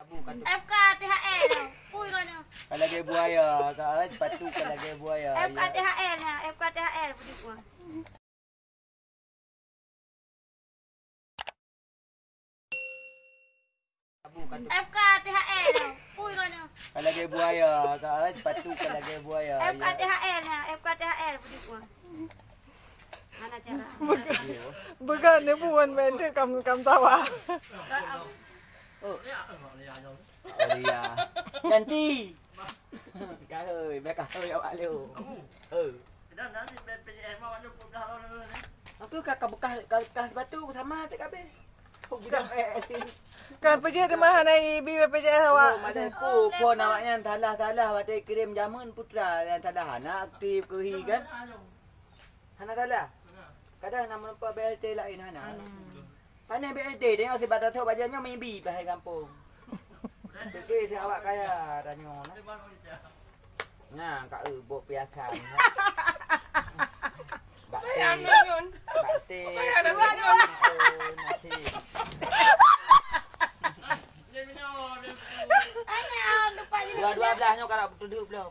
FKTHR pui rồi nè. Kalagay buaya, kaat patu kalagay buaya. FKTHR nè, FKTHR budi gua. FKTHR pui rồi nè. Kalagay buaya, kaat patu kalagay buaya. FKTHR nè, FKTHR budi gua. Mana cara? Bukan dia bukan benda kamu tawa. Oh iya. Ganti. Cá ơi, bé cá ơi ông ạ liu. Aku bekas batu sama tak kabe. Kan PJ di mana ibi PJ awak? Madaku pun awaknya talah wate kirim jamun putra yang talah anak aktif kehi kan. Hana talah. Kadang nama nampak BLT lain hana. Pandai BLT dia masih pada tahu bajannya mimpi bahai kampung. Begitu awak kaya tanya nah kak bok piakan. Bakte. Nasi. Dua belahnya kalau duduk belum.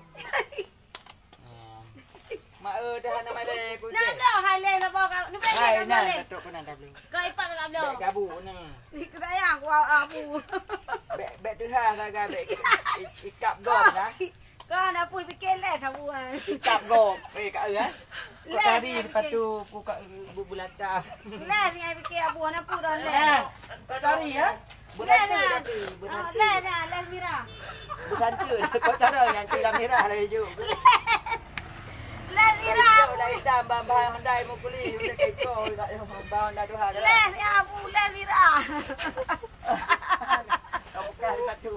Mak dah nama le ku. Nah, dah hai le lah bawa kau. Ni pergi Hai kau nah le. betul kau nak belum. Kau ipak kau belum. Bek gabu nah. Kita yang gua abu. Bek tu ha saga bek ikap gom dah. Kau nak pui fikir le sabuan. Ikap gom. Kak eh. Kau tadi sepatu buka bulata. Le ni ai fikir abu nak pu dah le. Kau tadi ya? Le ni, le mira. Bukan tu. Kau cara yang tilam merah lah hijau. Le mira. Dah hitam bahan handai mukuli udah kecoh tak bahan dah dua dah. Le ni abu le mira. Kau bukan sepatu.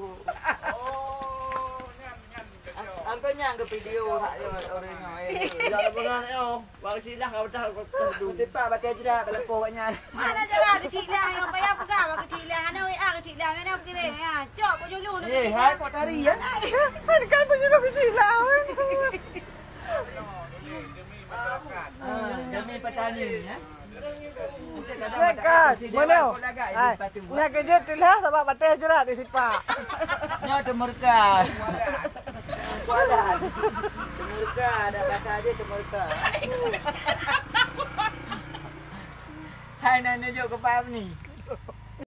Angkau nyang ke video hak orangnya. Jangan bengang yo. Wang silah kau dah kau Tepat pakai jerat lepoknya. Mana jalan kecil lah yang payah pegang kecil lah. Ana WA kecil lah mana kirim ya. Cok kau dulu nak. Hai kau tari ya. Kan penyuluh kecil lah. Demi petani ya. Dekat. Mana? Hai. Nak kerja tu lah sebab batai jerat di sipak. Nya temurka. Kualat. Temurka ada kata dia temurka. Hai nanya jok ke pam ni.